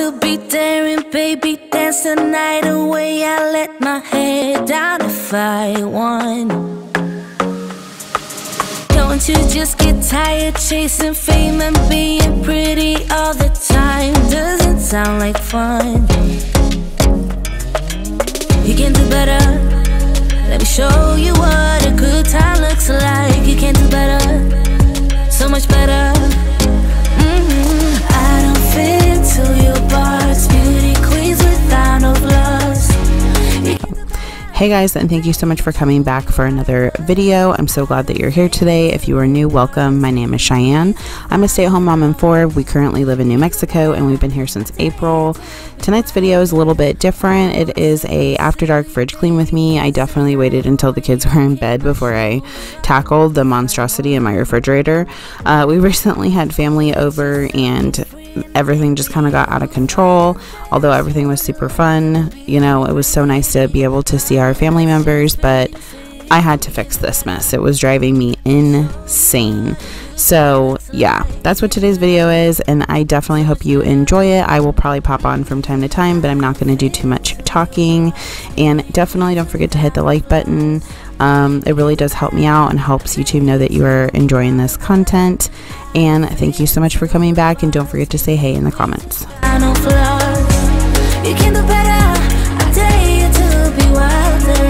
to be daring, baby, dance the night away. I let my head down if I won. Don't you just get tired chasing fame and being pretty all the time? Doesn't sound like fun. You can do better. Let me show you what a good time looks like. You can do better, so much better. I don't fit into your box, beauty queens without no flaws. Hey guys, and thank you so much for coming back for another video. I'm so glad that you're here today. If you are new, welcome. My name is Cheyenne. I'm a stay-at-home mom of 4. We currently live in New Mexico and we've been here since April. Tonight's video is a little bit different. It is a after dark fridge clean with me. I definitely waited until the kids were in bed before I tackled the monstrosity in my refrigerator. We recently had family over and everything just kind of got out of control. Although everything was super fun, you know, it was so nice to be able to see our family members, but I had to fix this mess. It was driving me insane. So yeah, that's what today's video is, and I definitely hope you enjoy it. I will probably pop on from time to time, but I'm not going to do too much talking. And definitely don't forget to hit the like button. It really does help me out and helps YouTube know that you are enjoying this content. And thank you so much for coming back, and don't forget to say hey in the comments. You can do better. I dare you to be wilder.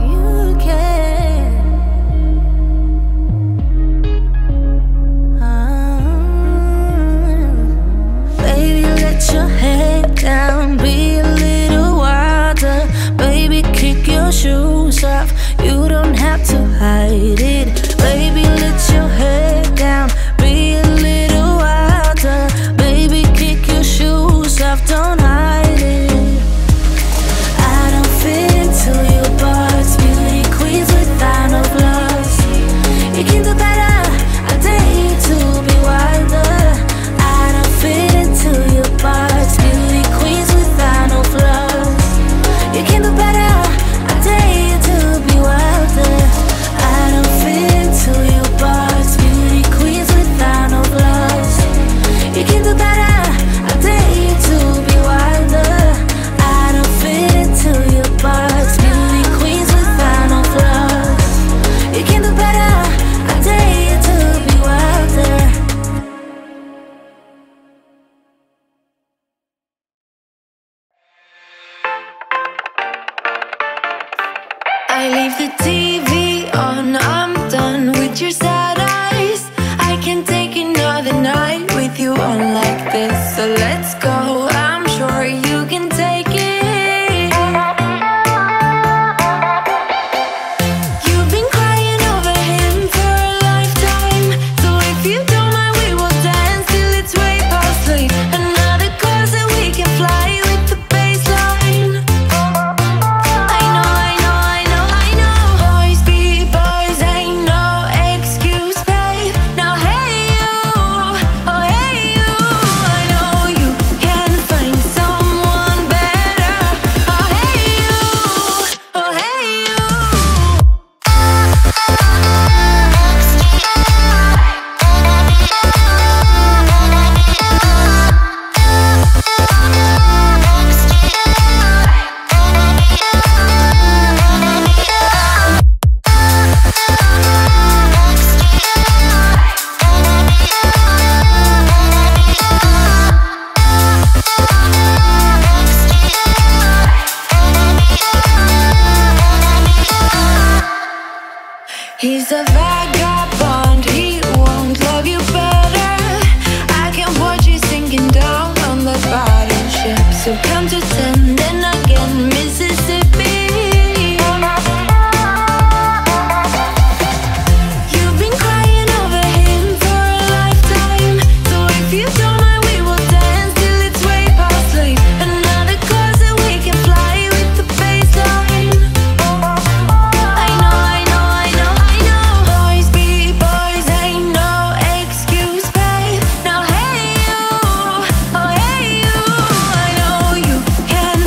You can. Baby, let your head down, be a little wilder. Baby, kick your shoes off. You don't have to hide it. Baby, let your head down, be a little wilder. Baby, kick your shoes off, don't hide it. I don't fit into your box, beauty queens without no flaws. You can do better, I dare you to be wilder. I don't fit into your box, beauty queens without no flaws. You can do better, I dare you to be wilder. I don't fit into your box, beauty queens without no flaws. You can do better, I dare you to be wilder. I don't fit into your box, beauty queens without no flaws. You can do better, I dare you to be wilder. I leave the TV on, I'm done with your sad eyes. I can take another night with you on like this. So let's go, I'm sure you can take it. You've been crying over him for a lifetime. So if you don't mind, we will dance till it's way past late. Another course that we can fly with the baseline. I know. Boys be boys, ain't no excuse, babe. Now hey you, oh hey you. I know you can find someone better. Oh hey you, oh hey you. He's a vagabond, he won't love you better. I can watch you sinking down on the bottom ship. So count to 10, then again, Mississippi. You've been crying over him for a lifetime. So if you don't mind, we will dance till it's way past late. Another course that we can fly with the baseline. I know. Boys be boys, ain't no excuse, babe. Now hey you, oh hey you. I know you can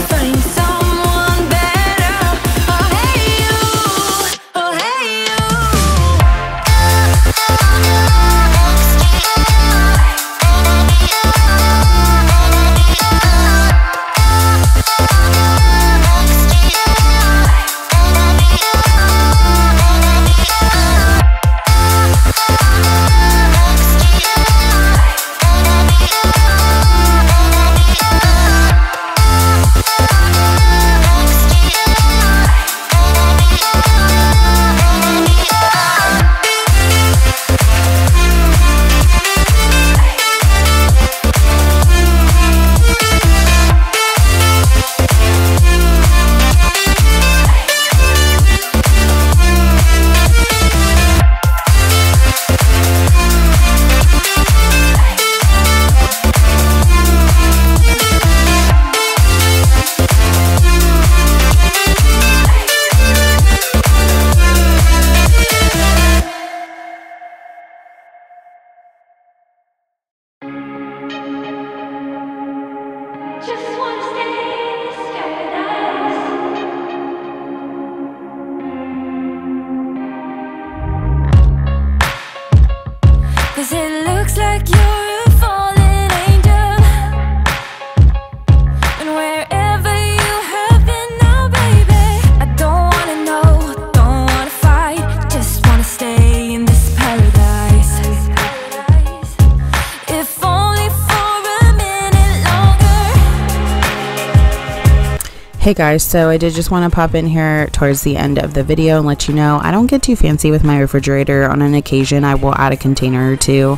looks like you're a fallen angel, and wherever you have been now, baby, I don't wanna know, don't wanna fight, just wanna stay in this paradise. If only for a minute longer. Hey guys, so I did just want to pop in here towards the end of the video and let you know I don't get too fancy with my refrigerator. On an occasion I will add a container or two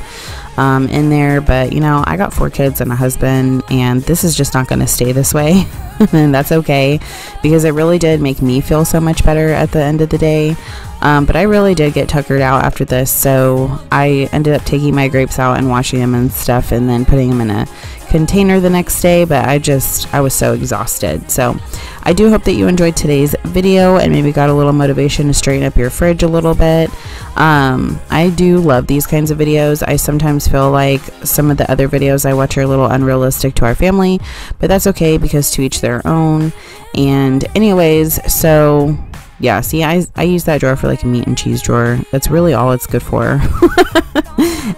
in there, but you know, I got 4 kids and a husband, and this is just not going to stay this way. And that's okay, because it really did make me feel so much better at the end of the day. But I really did get tuckered out after this, so I ended up taking my grapes out and washing them and stuff, and then putting them in a container the next day. But I was so exhausted. So I do hope that you enjoyed today's video and maybe got a little motivation to straighten up your fridge a little bit. I do love these kinds of videos. I sometimes feel like some of the other videos I watch are a little unrealistic to our family, but that's okay, because to each their own. And anyways, so yeah, see, I use that drawer for like a meat and cheese drawer. That's really all it's good for.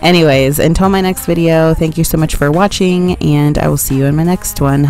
Anyways, until my next video, thank you so much for watching, and I will see you in my next one.